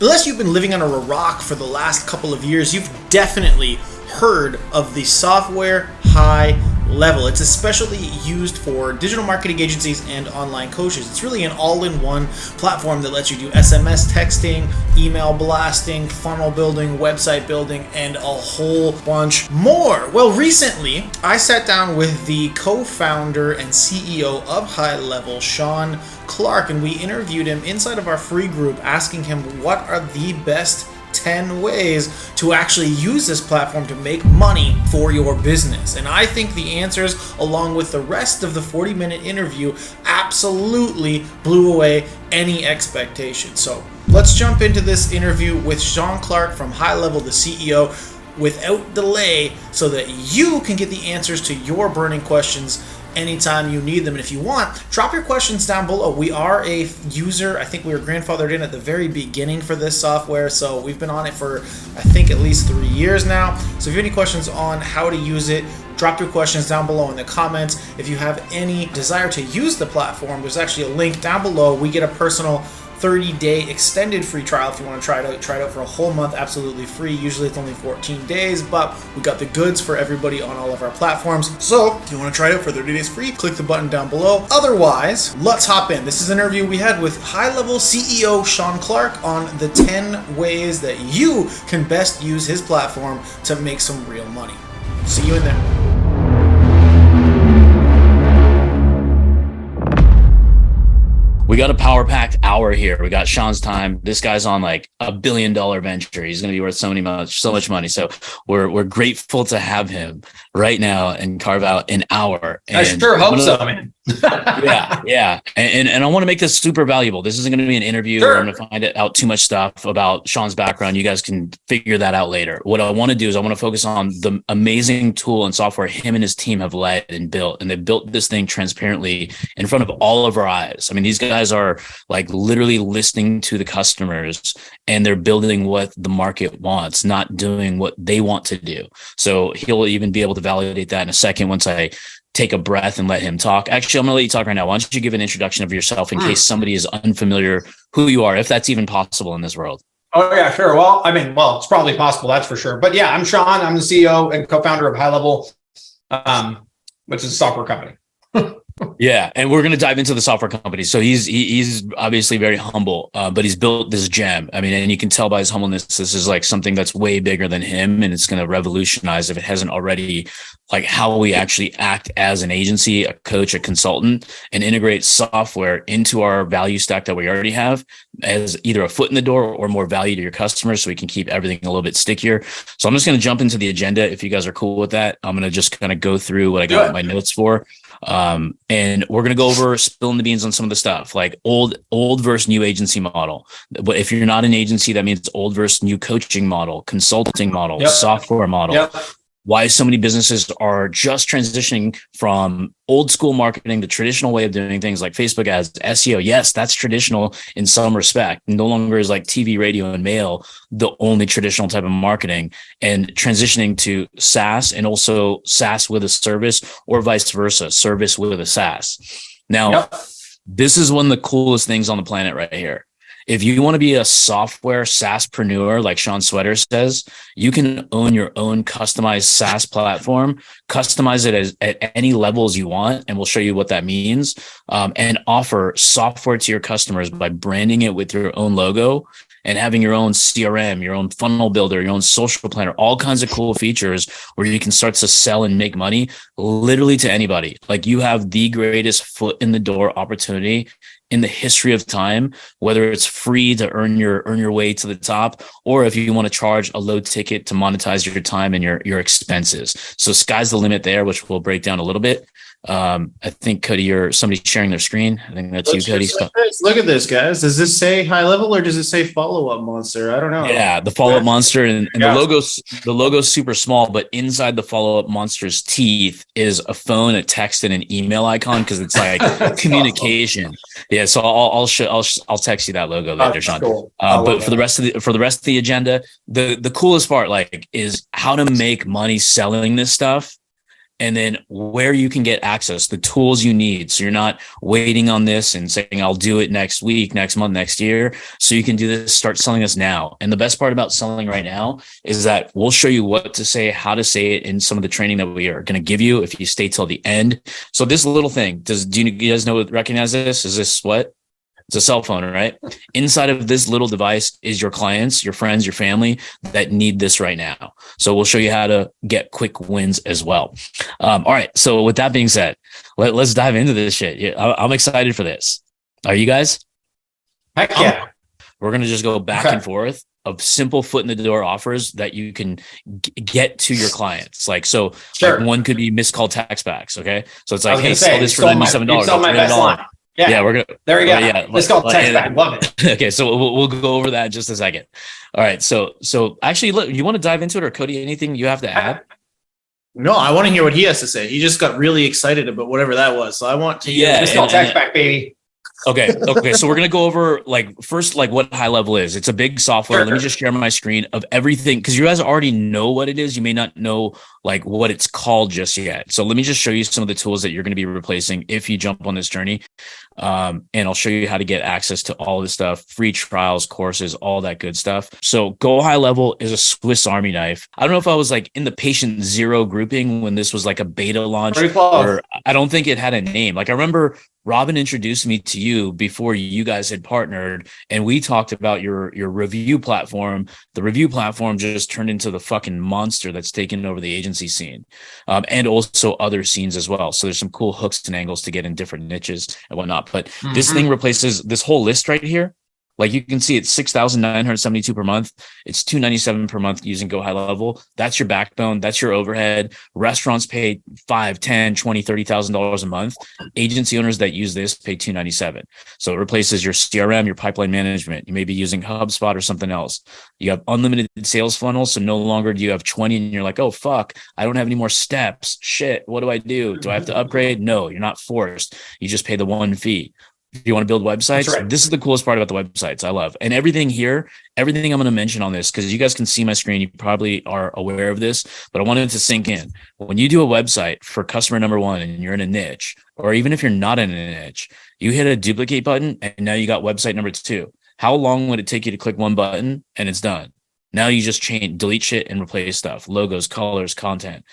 Unless you've been living under a rock for the last couple of years, you've definitely heard of the software High Level. It's especially used for digital marketing agencies and online coaches. It's really an all-in-one platform that lets you do SMS texting, email blasting, funnel building, website building, and a whole bunch more. Well, recently, I sat down with the co-founder and CEO of High Level, Shaun Clark, and we interviewed him inside of our free group, asking him what are the best 10 ways to actually use this platform to make money for your business. And I think the answers, along with the rest of the 40-minute interview, absolutely blew away any expectation. So let's jump into this interview with Shaun Clark from High Level, the CEO, without delay, so that you can get the answers to your burning questions anytime you need them. And if you want, drop your questions down below. We are a user. I think we were grandfathered in at the very beginning for this software, so we've been on it for I think at least 3 years now. So if you have any questions on how to use it, drop your questions down below in the comments. If you have any desire to use the platform, there's actually a link down below. We get a personal 30-day extended free trial if you want to try it out for a whole month, absolutely free. Usually it's only 14 days, but we got the goods for everybody on all of our platforms. So if you want to try it out for 30 days free, click the button down below. Otherwise, let's hop in. This is an interview we had with High Level CEO Shaun Clark on the 10 ways that you can best use his platform to make some real money. See you in there. We got a power-packed hour here. We got Shaun's time. This guy's on like $1 billion venture. He's going to be worth so much money. So we're grateful to have him right now and carve out an hour. And I sure hope so, man. yeah. And I want to make this super valuable. This isn't going to be an interview. Sure. I'm going to find out too much stuff about Shaun's background. You guys can figure that out later. What I want to do is I want to focus on the amazing tool and software him and his team have led and built. And they built this thing transparently in front of all of our eyes. I mean, these guys are like literally listening to the customers, and they're building what the market wants, not doing what they want to do. So he'll even be able to validate that in a second once I take a breath and let him talk. Actually, I'm going to let you talk right now. Why don't you give an introduction of yourself in case somebody is unfamiliar who you are, if that's even possible in this world? Oh, yeah, sure. Well, it's probably possible, that's for sure. But yeah, I'm Shaun. I'm the CEO and co-founder of High Level, which is a software company. Yeah, and we're going to dive into the software company. So he's obviously very humble, but he's built this gem. I mean, and you can tell by his humbleness, this is like something that's way bigger than him, and it's going to revolutionize, if it hasn't already, like how we actually act as an agency, a coach, a consultant, and integrate software into our value stack that we already have as either a foot in the door or more value to your customers, so we can keep everything a little bit stickier. So I'm just going to jump into the agenda. If you guys are cool with that, I'm going to just kind of go through what I got my notes for. And we're going to go over spilling the beans on some of the stuff, like old versus new agency model. But if you're not an agency, that means old versus new coaching model, consulting model, software model. Why so many businesses are just transitioning from old school marketing, the traditional way of doing things like Facebook ads, SEO. Yes, that's traditional in some respect. No longer is like TV, radio, and mail the only traditional type of marketing, and transitioning to SaaS, and also SaaS with a service, or vice versa, service with a SaaS. Now, this is one of the coolest things on the planet right here. If you want to be a software SaaSpreneur, like Sean Sweater says, you can own your own customized SaaS platform, customize it at any levels you want, and we'll show you what that means, and offer software to your customers by branding it with your own logo and having your own CRM, your own funnel builder, your own social planner, all kinds of cool features where you can start to sell and make money literally to anybody. Like, you have the greatest foot in the door opportunity in the history of time, whether it's free to earn your way to the top, or if you want to charge a low ticket to monetize your time and your expenses. So sky's the limit there, which we'll break down a little bit. I think, Cody, somebody's sharing their screen. I think that's you, Cody. Look at this, guys. Does this say High Level or does it say Follow-Up Monster? I don't know. Yeah, the Follow-Up Monster, and the logo's super small, but inside the Follow-Up Monster's teeth is a phone, a text, and an email icon, because it's like communication. Yeah, so I'll text you that logo later, Shaun. Cool. But for the rest of the agenda, the coolest part is how to make money selling this stuff. and then where you can get access, the tools you need. So you're not waiting on this and saying, I'll do it next week, next month, next year. So you can do this, start selling this now. And the best part about selling right now is that we'll show you what to say, how to say it in some of the training that we are going to give you if you stay till the end. So this little thing, do you guys recognize this? Is this what? It's a cell phone, right? Inside of this little device is your clients, your friends, your family that need this right now. So we'll show you how to get quick wins as well. All right. So with that being said, let's dive into this shit. Yeah, I'm excited for this. Are you guys? Heck yeah. We're going to just go back and forth of simple foot in the door offers that you can get to your clients. Like, so like one could be missed call text backs. Okay. So it's like, hey, sell this for $97. Sell my best line. Yeah, we're gonna. There we go. Yeah, let's go text back. Love it. Okay, so we'll go over that in just a second. All right, so actually, look, you want to dive into it, or Cody, anything you have to add? No, I want to hear what he has to say. He just got really excited about whatever that was, so I want to hear. Let's go text back, baby. Okay. So we're going to go over first what high level is. It's a big software. Let me just share my screen of everything, because you guys already know what it is. You may not know what it's called just yet. So let me just show you some of the tools that you're going to be replacing if you jump on this journey. And I'll show you how to get access to all this stuff, free trials, courses, all that good stuff. So Go High Level is a Swiss Army knife. I don't know if I was in the patient zero grouping when this was a beta launch, or I don't think it had a name. I remember Robin introduced me to you before you guys had partnered, and we talked about your review platform. The review platform just turned into the fucking monster that's taken over the agency scene, and also other scenes as well. So there's some cool hooks and angles to get in different niches and whatnot. But this thing replaces this whole list right here. You can see it's $6,972 per month. It's $297 per month using Go High Level. That's your backbone. That's your overhead. Restaurants pay $5, $10, $20, $30,000 a month. Agency owners that use this pay $297. So it replaces your CRM, your pipeline management. You may be using HubSpot or something else. You have unlimited sales funnels. So no longer do you have 20 and you're like, oh, fuck, I don't have any more steps. Shit, what do I do? Do I have to upgrade? No, you're not forced. You just pay the one fee. If you want to build websites, this is the coolest part about the websites I love. And everything here, everything I'm going to mention on this, because you guys can see my screen, you probably are aware of this, but I wanted to sink in. When you do a website for customer number one and you're in a niche, or even if you're not in a niche, you hit a duplicate button and now you got website number two. How long would it take you to click one button and it's done? Now you just delete shit and replace stuff, logos, colors, content.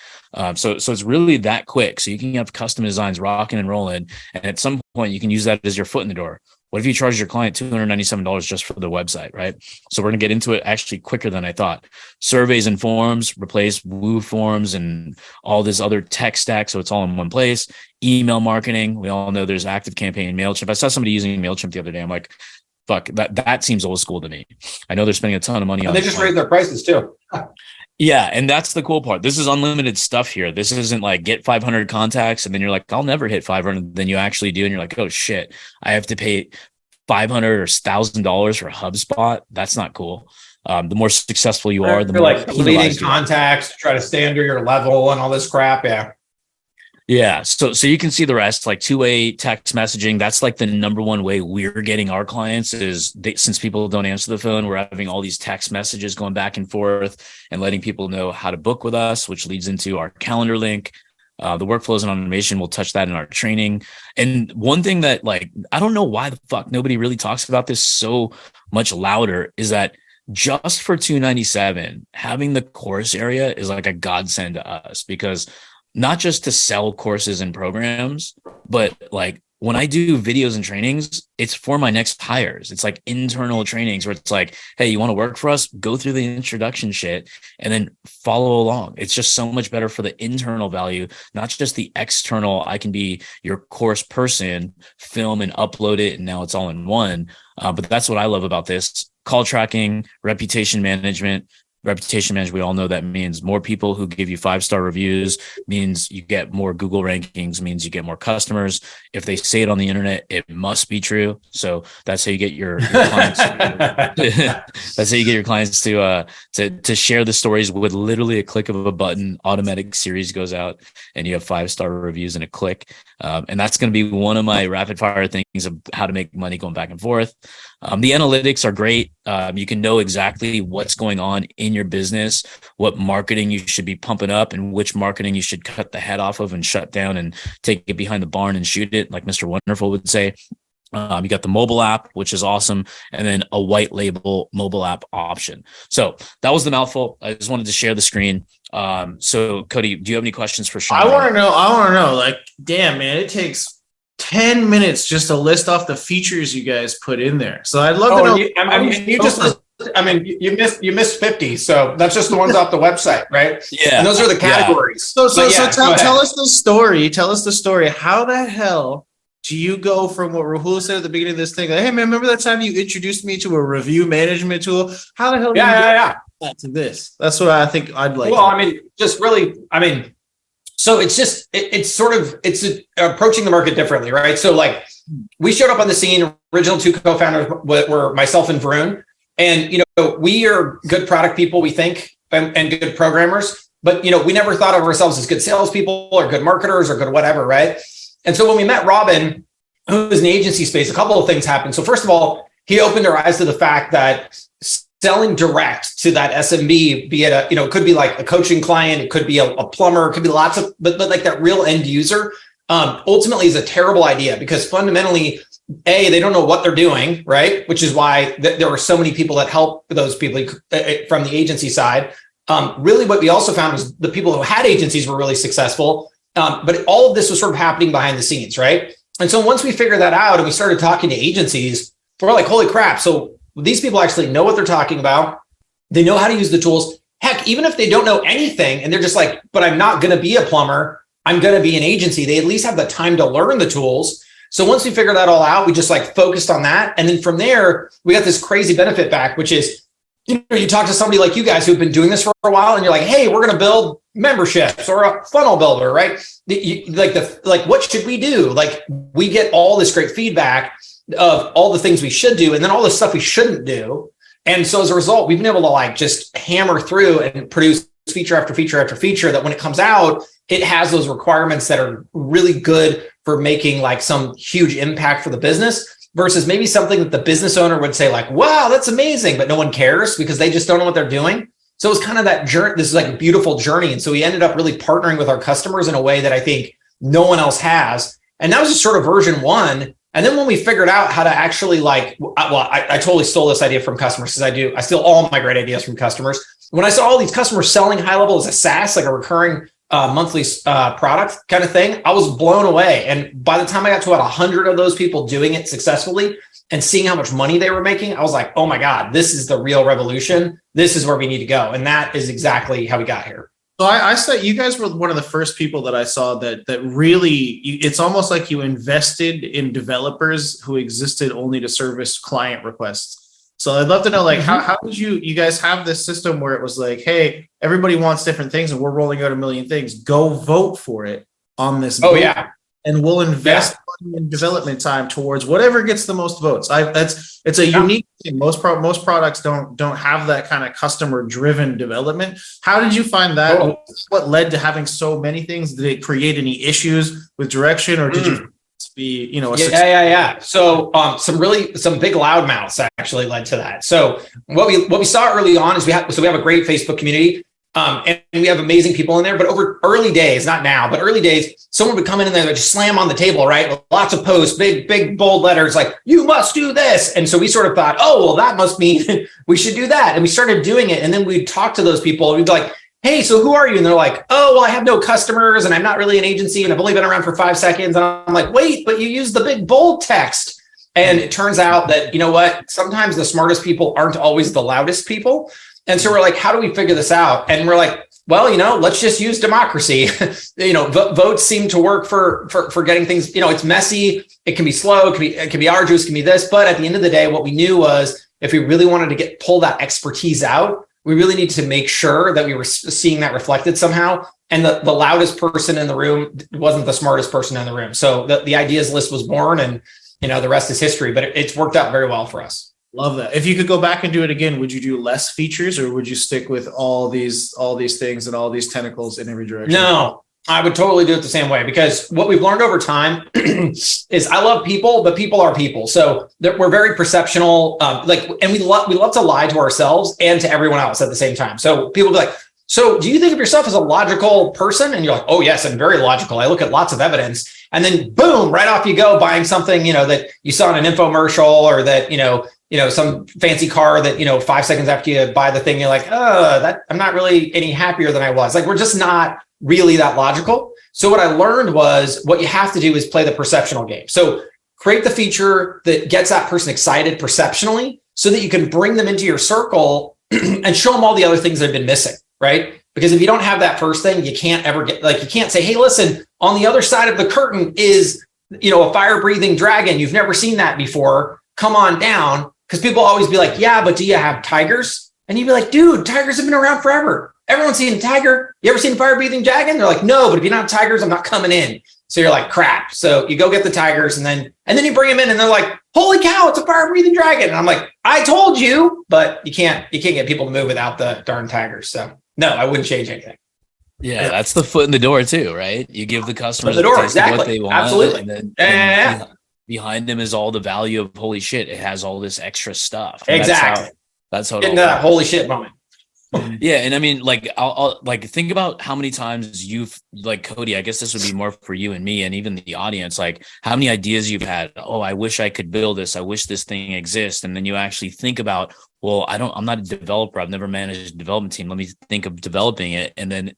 So it's really that quick. So you can have custom designs rocking and rolling. And at some point you can use that as your foot in the door. What if you charge your client $297 just for the website, right? So we're going to get into it actually quicker than I thought. Surveys and forms, replace Woo forms and all this other tech stack. So it's all in one place. Email marketing. We all know there's ActiveCampaign, MailChimp. I saw somebody using MailChimp the other day. I'm like, fuck, that seems old school to me. I know they're spending a ton of money on it. They just raised their prices too. Yeah, and that's the cool part. This is unlimited stuff here. This isn't get 500 contacts and then you're like, I'll never hit 500. Then you actually do, and you're like, oh shit, I have to pay $500 or $1,000 for HubSpot. That's not cool. The more successful you are, the more leading contacts to try to stay under your level and all this crap. Yeah. Yeah. So you can see the rest, two-way text messaging. That's the number one way we're getting our clients is since people don't answer the phone, we're having all these text messages going back and forth and letting people know how to book with us, which leads into our calendar link. The workflows and automation, we'll touch that in our training. And one thing that I don't know why the fuck nobody really talks about this so much louder is that just for $297, having the course area is a godsend to us, because not just to sell courses and programs, but when I do videos and trainings, it's for my next hires. It's internal trainings where it's hey, you want to work for us? Go through the introduction shit and then follow along. It's just so much better for the internal value, not just the external. I can be your course person, film and upload it, and now it's all in one. But that's what I love about this. Call tracking, reputation management, we all know that means more people who give you 5-star reviews, means you get more Google rankings, means you get more customers. If they say it on the internet, it must be true. So that's how you get your clients. That's how you get your clients to share the stories with literally a click of a button. Automatic series goes out and you have 5-star reviews in a click. And that's going to be one of my rapid fire things of how to make money going back and forth. The analytics are great. You can know exactly what's going on in your business, what marketing you should be pumping up, and which marketing you should cut the head off of and shut down and take it behind the barn and shoot it, like Mr. Wonderful would say. You got the mobile app, which is awesome, and then a white label mobile app option. So that was the mouthful. I just wanted to share the screen. So Cody, do you have any questions for Shaun? I want to know, like, damn, man, it takes 10 minutes just to list off the features you guys put in there. So I'd love to know. You missed 50. So that's just the ones off the website, right? Yeah. And those are the categories. So tell us the story. Tell us the story. How the hell do you go from what Rahul said at the beginning of this thing? Like, hey, man, remember that time you introduced me to a review management tool? How the hell do you get that to this? That's what I think I'd like. Well, so it's approaching the market differently, right? So like we showed up on the scene, original two co-founders were myself and Varun. And, we are good product people, we think, and good programmers, but, we never thought of ourselves as good salespeople or good marketers or good whatever, right? And so when we met Robin, who was in the agency space, a couple of things happened. So first of all, he opened our eyes to the fact that selling direct to that SMB, be it it could be like a coaching client, it could be a plumber, it could be lots of, but like that real end user, ultimately is a terrible idea because fundamentally, they don't know what they're doing, right? Which is why there were so many people that help those people from the agency side. Really what we also found was the people who had agencies were really successful. But all of this was sort of happening behind the scenes, right? And so once we figured that out and we started talking to agencies, we're like, holy crap. So these people actually know what they're talking about. They know how to use the tools. Heck, even if they don't know anything and they're just like, but I'm not going to be a plumber, I'm going to be an agency. They at least have the time to learn the tools. So once we figured that all out, we just like focused on that. And then from there, we got this crazy benefit back, which is, you talk to somebody like you guys who've been doing this for a while and you're like, hey, we're going to build memberships or a funnel builder, right? What should we do? Like we get all this great feedback of all the things we should do and then all the stuff we shouldn't do. And so as a result, we've been able to like just hammer through and produce feature after feature after feature that when it comes out, it has those requirements that are really good for making like some huge impact for the business. Versus maybe something that the business owner would say like, wow, that's amazing, but no one cares because they just don't know what they're doing. So it's kind of that journey. This is like a beautiful journey. And so we ended up really partnering with our customers in a way that I think no one else has. And that was just sort of version one. And then when we figured out how to actually I totally stole this idea from customers because I steal all my great ideas from customers. When I saw all these customers selling high level as a SaaS, like a recurring monthly product kind of thing, I was blown away. And by the time I got to about 100 of those people doing it successfully and seeing how much money they were making, I was like, oh my God, this is the real revolution. This is where we need to go. And that is exactly how we got here. So I saw you guys were one of the first people that I saw that really, it's almost like you invested in developers who existed only to service client requests. So I'd love to know, like, how did you guys have this system where it was like, hey, everybody wants different things and we're rolling out a million things. Go vote for it on this. Oh, yeah. And we'll invest money in development time towards whatever gets the most votes. It's a unique thing. Most products don't have that kind of customer driven development. How did you find that? Oh. What led to having so many things? Did it create any issues with direction, or did you be, Yeah. So some big loudmouths actually led to that. So what we saw early on is we have a great Facebook community. And we have amazing people in there, but over early days, not now, but early days, someone would come in there and just slam on the table, right? With lots of posts, big, bold letters, like, you must do this. And so we sort of thought, oh, well, that must mean we should do that. And we started doing it. And then we'd talk to those people and we'd be like, hey, so who are you? And they're like, oh, well, I have no customers and I'm not really an agency and I've only been around for 5 seconds. And I'm like, wait, but you use the big bold text. And it turns out that, you know what, sometimes the smartest people aren't always the loudest people. And so we're like, how do we figure this out? And we're like, well, let's just use democracy. Votes seem to work for getting things, it's messy. It can be slow. It can be arduous. It can be this. But at the end of the day, what we knew was if we really wanted to pull that expertise out, we really need to make sure that we were seeing that reflected somehow. And the loudest person in the room wasn't the smartest person in the room. So the ideas list was born and, the rest is history, but it's worked out very well for us. Love that. If you could go back and do it again, would you do less features or would you stick with all these things and all these tentacles in every direction? No, I would totally do it the same way, because what we've learned over time is I love people, but people are people. So we're very perceptional, and we love to lie to ourselves and to everyone else at the same time. So people be like, so do you think of yourself as a logical person? And you're like, oh yes, I'm very logical. I look at lots of evidence. And then boom, right off you go buying something, that you saw in an infomercial, or that, some fancy car that, 5 seconds after you buy the thing, you're like, I'm not really any happier than I was. Like, we're just not really that logical. So what I learned was what you have to do is play the perceptional game. So create the feature that gets that person excited perceptionally, so that you can bring them into your circle and show them all the other things that have been missing, right? Because if you don't have that first thing, you can't ever you can't say, hey, listen, on the other side of the curtain is, a fire-breathing dragon. You've never seen that before. Come on down. Because people always be like, yeah, but do you have tigers? And you'd be like, dude, tigers have been around forever. Everyone's seen a tiger. You ever seen a fire-breathing dragon? They're like, no, but if you don't have tigers, I'm not coming in. So you're like, crap. So you go get the tigers, and then you bring them in, and they're like, holy cow, it's a fire-breathing dragon. And I'm like, I told you, but you can't get people to move without the darn tigers. So no, I wouldn't change anything. Yeah, that's the foot in the door too, right? You give the customers the door, exactly what they want. Absolutely. And then behind them is all the value of, holy shit, it has all this extra stuff. And exactly. That's how it that holy shit moment. Yeah, and I mean, I'll think about how many times you've, Cody, I guess this would be more for you and me and even the audience, like how many ideas you've had. Oh, I wish I could build this. I wish this thing exists. And then you actually think about, well, I'm not a developer. I've never managed a development team. Let me think of developing it. And then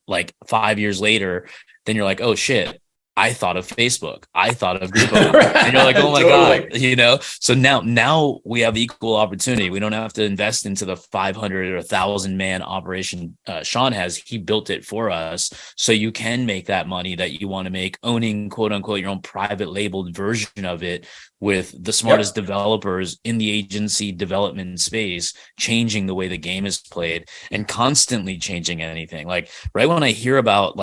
5 years later, then you're like, oh shit, I thought of Facebook. I thought of Google. And you're like, oh my totally. God, So now we have equal opportunity. We don't have to invest into the 500 or 1,000 man operation Shaun has. He built it for us. So you can make that money that you want to make, owning, quote unquote, your own private labeled version of it, with the smartest developers in the agency development space, changing the way the game is played and constantly changing anything. Right when I hear about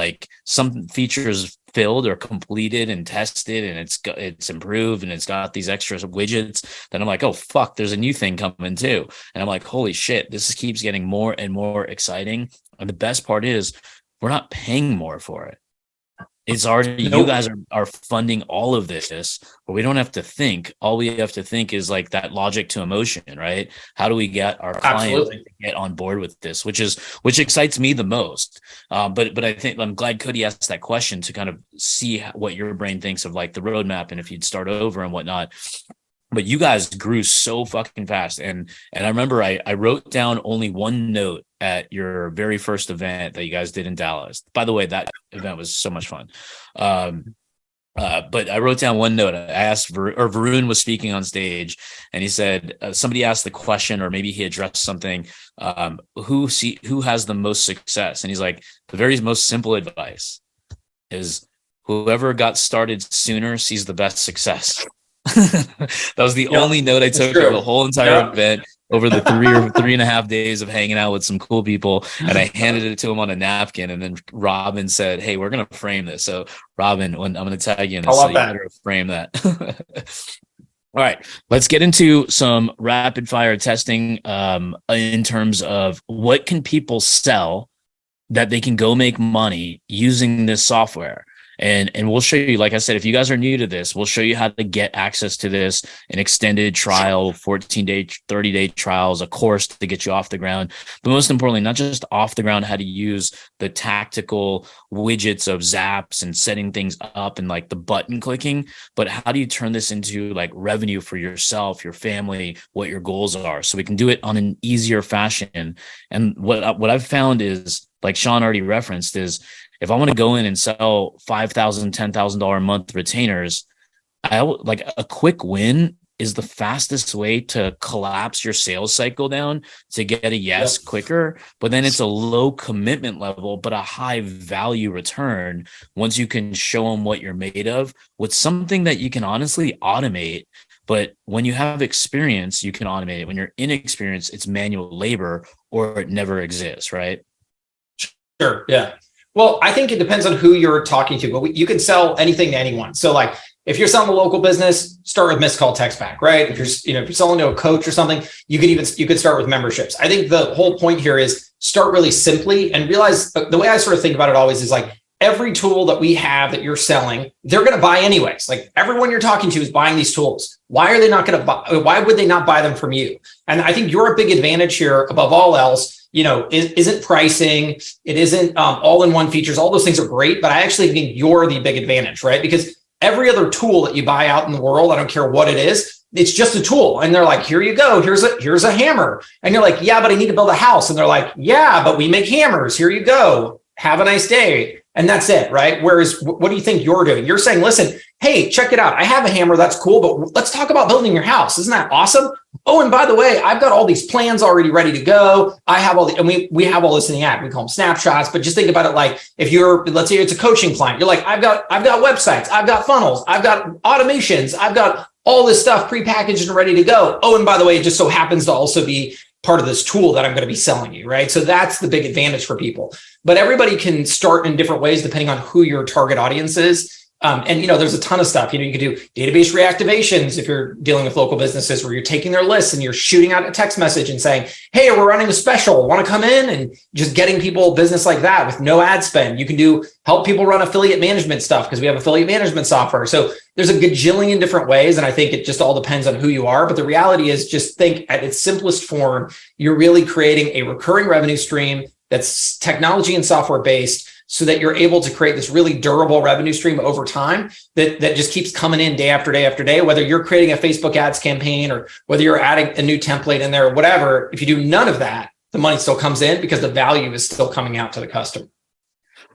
some features filled or completed and tested, and it's improved and it's got these extra widgets, then I'm like, oh fuck, there's a new thing coming too. And I'm like, holy shit, this keeps getting more and more exciting. And the best part is we're not paying more for it. It's already, you guys are funding all of this, but we don't have to think. All we have to think is that logic to emotion, right? How do we get our clients to get on board with this, which excites me the most. But I think I'm glad Cody asked that question to kind of see what your brain thinks of the roadmap and if you'd start over and whatnot. But you guys grew so fucking fast. And I remember I wrote down only one note at your very first event that you guys did in Dallas. By the way, that event was so much fun. But I wrote down one note. I asked, Varun was speaking on stage, and he said, somebody asked the question, or maybe he addressed something, who has the most success? And he's like, the very most simple advice is whoever got started sooner sees the best success. That was the only note I took of the whole entire event over the 3.5 days of hanging out with some cool people. And I handed it to him on a napkin. And then Robin said, hey, we're going to frame this. So Robin, I'm going to tag you in this. So you better frame that. All right, let's get into some rapid fire testing in terms of what can people sell that they can go make money using this software. And we'll show you, like I said, if you guys are new to this, we'll show you how to get access to this, an extended trial, 14-day, 30-day trials, a course to get you off the ground. But most importantly, not just off the ground, how to use the tactical widgets of zaps and setting things up and the button clicking, but how do you turn this into revenue for yourself, your family, what your goals are, so we can do it on an easier fashion. And what I've found is, like Shaun already referenced, is if I want to go in and sell $5,000, $10,000 a month retainers, a quick win is the fastest way to collapse your sales cycle down to get a yes quicker. But then it's a low commitment level, but a high value return once you can show them what you're made of with something that you can honestly automate. But when you have experience, you can automate it. When you're inexperienced, it's manual labor or it never exists, right? Sure. Yeah. Well, I think it depends on who you're talking to, but you can sell anything to anyone. So if you're selling a local business, start with missed call text back, right? If you're selling to a coach or something, you could start with memberships. I think the whole point here is start really simply and realize the way I sort of think about it always is every tool that we have that you're selling, they're going to buy anyways. Like everyone you're talking to is buying these tools. Why are they not going to buy? Why would they not buy them from you? And I think your big advantage here above all else, isn't pricing. It isn't all-in-one features. All those things are great, but I actually think you're the big advantage, right? Because every other tool that you buy out in the world, I don't care what it is, it's just a tool. And they're like, here you go. Here's a hammer. And you're like, yeah, but I need to build a house. And they're like, yeah, but we make hammers. Here you go. Have a nice day. And that's it, right? Whereas, what do you think you're doing? You're saying, listen, hey, check it out. I have a hammer. That's cool. But let's talk about building your house. Isn't that awesome? Oh, and by the way, I've got all these plans already ready to go. I have all the, and we have all this in the app. We call them snapshots, but just think about it like if let's say it's a coaching client, you're like, I've got websites, I've got funnels, I've got automations, I've got all this stuff prepackaged and ready to go. Oh, and by the way, it just so happens to also be part of this tool that I'm going to be selling you, right? So that's the big advantage for people. But everybody can start in different ways depending on who your target audience is. And there's a ton of stuff. You can do database reactivations if you're dealing with local businesses where you're taking their lists and you're shooting out a text message and saying, hey, we're running a special. Want to come in? And just getting people business like that with no ad spend. You can help people run affiliate management stuff because we have affiliate management software. So there's a gajillion different ways. And I think it just all depends on who you are. But the reality is just think at its simplest form, you're really creating a recurring revenue stream that's technology and software based, so that you're able to create this really durable revenue stream over time that just keeps coming in day after day after day, whether you're creating a Facebook ads campaign or whether you're adding a new template in there or whatever. If you do none of that, the money still comes in because the value is still coming out to the customer.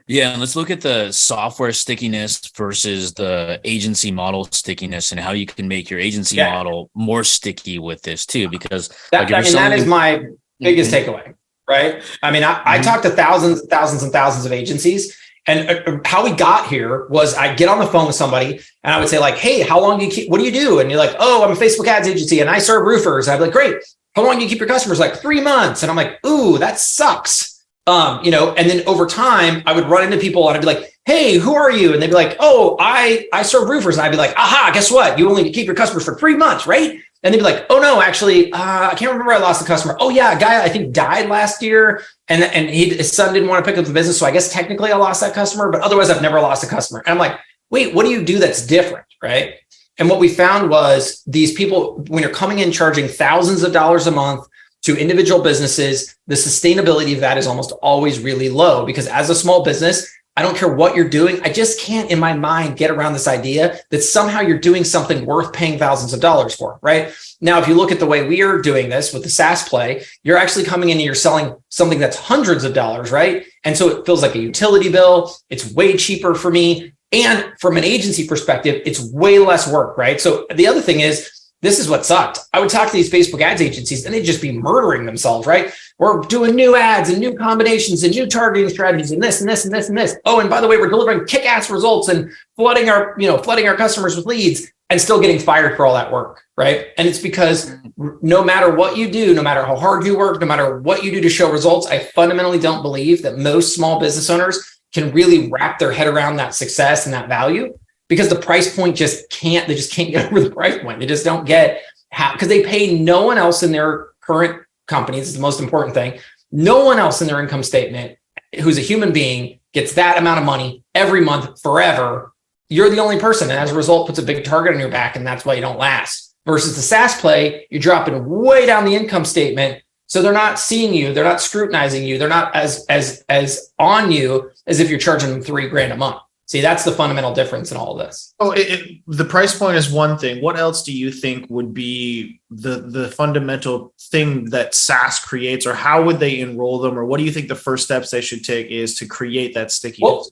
Yeah, and let's look at the software stickiness versus the agency model stickiness and how you can make your agency model more sticky with this too, because that is my biggest takeaway. Right. I mean, I talked to thousands and thousands of agencies, and how we got here was I get on the phone with somebody and I would say like, hey, how long do you keep, what do you do? And you're like, oh, I'm a Facebook ads agency and I serve roofers. And I'd be like, great. How long do you keep your customers? Like 3 months. And I'm like, ooh, that sucks. And then over time I would run into people and I'd be like, hey, who are you? And they'd be like, oh, I serve roofers. And I'd be like, aha, guess what? You only keep your customers for 3 months, right? And they'd be like, oh no, actually, I can't remember. I lost a customer. Oh yeah, a guy I think died last year, and his son didn't want to pick up the business. So I guess technically I lost that customer, but otherwise I've never lost a customer. And I'm like, wait, what do you do that's different, right? And what we found was these people, when you're coming in charging thousands of dollars a month to individual businesses, the sustainability of that is almost always really low, because as a small business, I don't care what you're doing. I just can't in my mind get around this idea that somehow you're doing something worth paying thousands of dollars for, right? Now, if you look at the way we are doing this with the SaaS play, you're actually coming in and you're selling something that's hundreds of dollars, right? And so it feels like a utility bill. It's way cheaper for me. And from an agency perspective, it's way less work, right? So the other thing is, this is what sucked. I would talk to these Facebook ads agencies and they'd just be murdering themselves, right? We're doing new ads and new combinations and new targeting strategies and this and this and this and this. Oh, and by the way, we're delivering kick-ass results and flooding our customers with leads and still getting fired for all that work, right? And it's because no matter what you do, no matter how hard you work, no matter what you do to show results, I fundamentally don't believe that most small business owners can really wrap their head around that success and that value. Because the price point they just can't get over the price point. They just don't get because they pay no one else in their current companies. It's the most important thing. No one else in their income statement who's a human being gets that amount of money every month forever. You're the only person. And as a result, puts a big target on your back. And that's why you don't last. Versus the SaaS play, you're dropping way down the income statement. So they're not seeing you. They're not scrutinizing you. They're not as on you as if you're charging them $3,000 a month. See, that's the fundamental difference in all of this. Oh, the price point is one thing. What else do you think would be the fundamental thing that SaaS creates, or how would they enroll them, or what do you think the first steps they should take is to create that stickiness?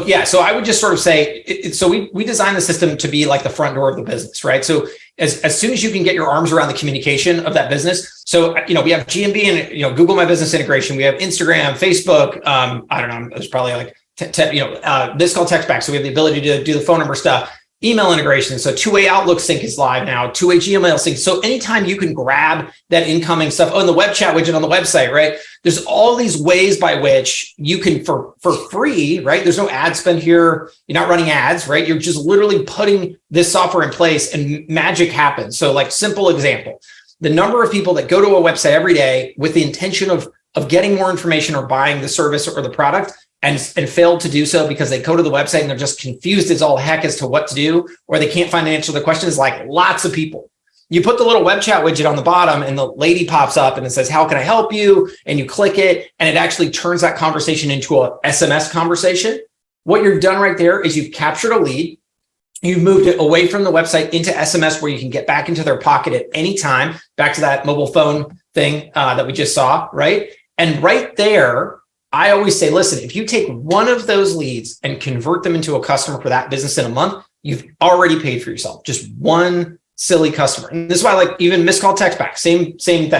Yeah. So I would just sort of say, so we designed the system to be like the front door of the business, right? So as soon as you can get your arms around the communication of that business. So, we have GMB and, Google My Business integration. We have Instagram, Facebook. I don't know. There's probably like, this is called text back. So we have the ability to do the phone number stuff, email integration. So two-way Outlook sync is live now, two-way Gmail sync. So anytime you can grab that incoming stuff, and the web chat widget on the website, right? There's all these ways by which you can, for free, right? There's no ad spend here. You're not running ads, right? You're just literally putting this software in place and magic happens. So like simple example, the number of people that go to a website every day with the intention of getting more information or buying the service or the product, and failed to do so because they go to the website and they're just confused as all heck as to what to do, or they can't find an answer to the questions, like lots of people. You put the little web chat widget on the bottom and the lady pops up and it says, how can I help you? And you click it and it actually turns that conversation into a SMS conversation. What you've done right there is you've captured a lead. You've moved it away from the website into SMS where you can get back into their pocket at any time, back to that mobile phone thing that we just saw, right? And right there, I always say, listen, if you take one of those leads and convert them into a customer for that business in a month, you've already paid for yourself. Just one silly customer. And this is why, like, even missed call text back, same thing.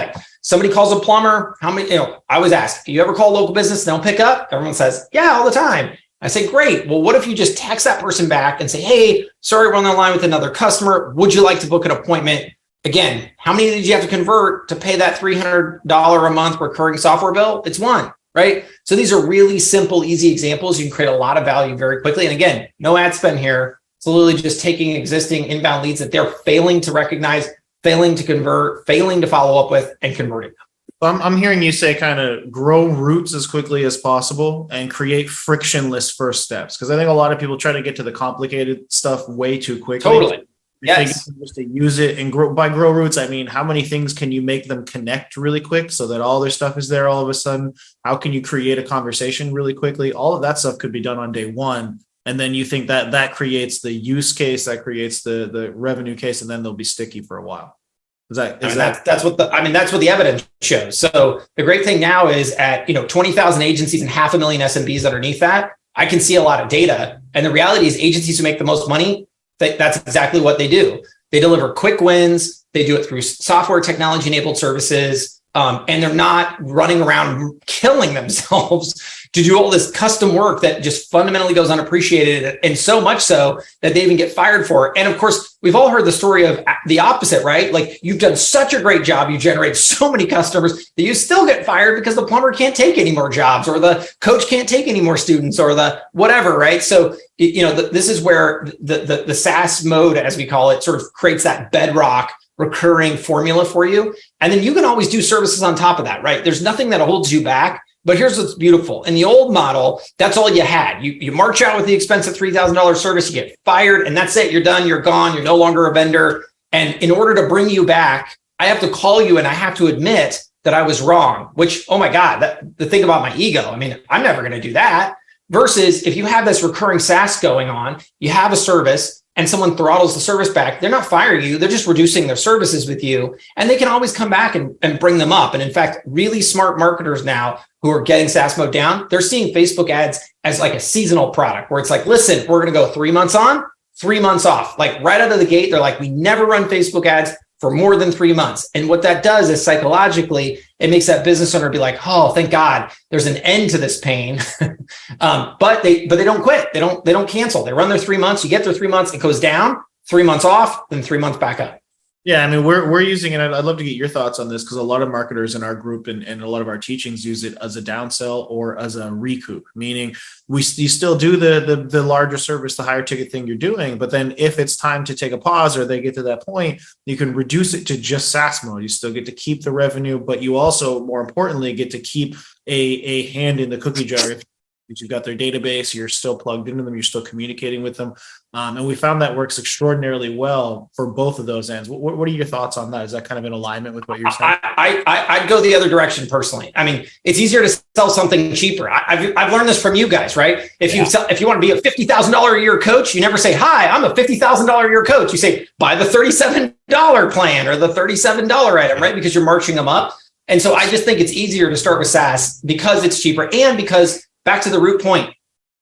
Somebody calls a plumber. How many, I always ask, you ever call a local business and they'll pick up? Everyone says, yeah, all the time. I say, great. Well, what if you just text that person back and say, hey, sorry, we're on the line with another customer. Would you like to book an appointment? Again, how many did you have to convert to pay that $300 a month recurring software bill? It's one, right? So these are really simple, easy examples. You can create a lot of value very quickly. And again, no ad spend here. It's literally just taking existing inbound leads that they're failing to recognize, failing to convert, failing to follow up with, and converting them. I'm hearing you say kind of grow roots as quickly as possible and create frictionless first steps. Because I think a lot of people try to get to the complicated stuff way too quickly. Totally. Yes. Just to use it and grow. By grow roots, I mean, how many things can you make them connect really quick so that all their stuff is there all of a sudden? How can you create a conversation really quickly? All of that stuff could be done on day one. And then you think that creates the use case, that creates the revenue case, and then they'll be sticky for a while. That's what the evidence shows. So the great thing now is at 20,000 agencies and 500,000 SMBs underneath that, I can see a lot of data. And the reality is agencies who make the most money, that's exactly what they do. They deliver quick wins. They do it through software technology enabled services. And they're not running around killing themselves to do all this custom work that just fundamentally goes unappreciated, and so much so that they even get fired for it. And of course, we've all heard the story of the opposite, right? Like, you've done such a great job, you generate so many customers that you still get fired because the plumber can't take any more jobs, or the coach can't take any more students, or the whatever, right? So, this is where the SaaS mode, as we call it, sort of creates that bedrock recurring formula for you. And then you can always do services on top of that, right? There's nothing that holds you back. But here's what's beautiful. In the old model, that's all you had. You march out with the expensive $3,000 service, you get fired, and that's it. You're done. You're gone. You're no longer a vendor. And in order to bring you back, I have to call you and I have to admit that I was wrong, which, oh my God, the thing about my ego, I mean, I'm never going to do that. Versus if you have this recurring SaaS going on, you have a service, and someone throttles the service back, they're not firing you. They're just reducing their services with you. And they can always come back and bring them up. And in fact, really smart marketers now who are getting SaaS mode down, they're seeing Facebook ads as like a seasonal product where it's like, listen, we're going to go 3 months on, 3 months off. Like right out of the gate, they're like, we never run Facebook ads for more than 3 months. And what that does is psychologically, it makes that business owner be like, oh, thank God, there's an end to this pain. But they don't quit. They don't cancel. They run their 3 months. You get their 3 months, it goes down, 3 months off, then 3 months back up. Yeah, I mean, we're using it. I'd love to get your thoughts on this because a lot of marketers in our group and a lot of our teachings use it as a downsell or as a recoup, meaning you still do the larger service, the higher ticket thing you're doing. But then if it's time to take a pause or they get to that point, you can reduce it to just SaaS mode. You still get to keep the revenue, but you also, more importantly, get to keep a hand in the cookie jar. If you've got their database, you're still plugged into them, you're still communicating with them. And we found that works extraordinarily well for both of those ends. What are your thoughts on that? Is that kind of in alignment with what you're saying? I'd go the other direction personally. I mean, it's easier to sell something cheaper. I've learned this from you guys, right? If you want to be a $50,000 a year coach, you never say, hi, I'm a $50,000 a year coach. You say, buy the $37 plan or the $37 item, right? Because you're marching them up. And so I just think it's easier to start with SaaS because it's cheaper and because, back to the root point,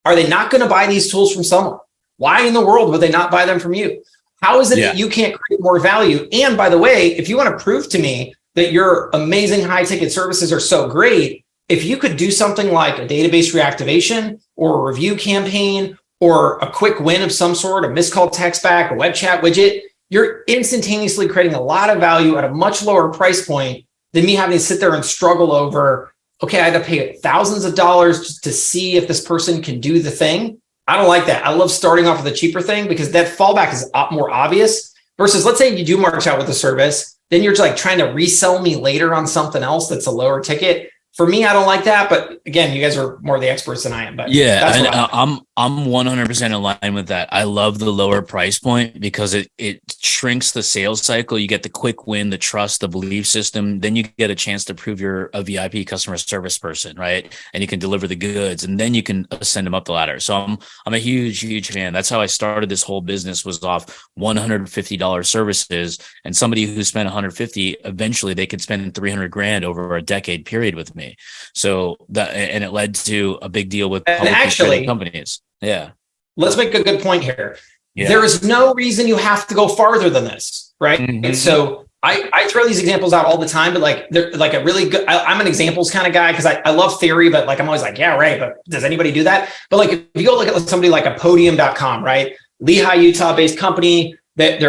are they not going to buy these tools from someone? Why in the world would they not buy them from you? How is it that you can't create more value? And by the way, if you want to prove to me that your amazing high ticket services are so great, if you could do something like a database reactivation or a review campaign or a quick win of some sort, a missed call text back, a web chat widget, you're instantaneously creating a lot of value at a much lower price point than me having to sit there and struggle over, okay, I had to pay thousands of dollars just to see if this person can do the thing. I don't like that. I love starting off with a cheaper thing because that fallback is more obvious versus, let's say you do march out with a service, then you're just like trying to resell me later on something else that's a lower ticket. For me, I don't like that. But again, you guys are more the experts than I am. But yeah, that's and what I'm 100% in line with that. I love the lower price point because it shrinks the sales cycle. You get the quick win, the trust, the belief system. Then you get a chance to prove you're a VIP customer service person, right? And you can deliver the goods, and then you can send them up the ladder. So I'm a huge fan. That's how I started this whole business, was off $150 services, and somebody who spent 150, eventually they could spend 300 grand over a decade period with me. So and it led to a big deal with actually companies. Yeah. Let's make a good point here. Yeah. There is no reason you have to go farther than this, right? Mm-hmm. And so I throw these examples out all the time, but like they're like a really good, I'm an examples kind of guy because I love theory, but like I'm always like, yeah, right. But does anybody do that? But like if you go look at somebody like a podium.com, right? Lehigh, Utah based company that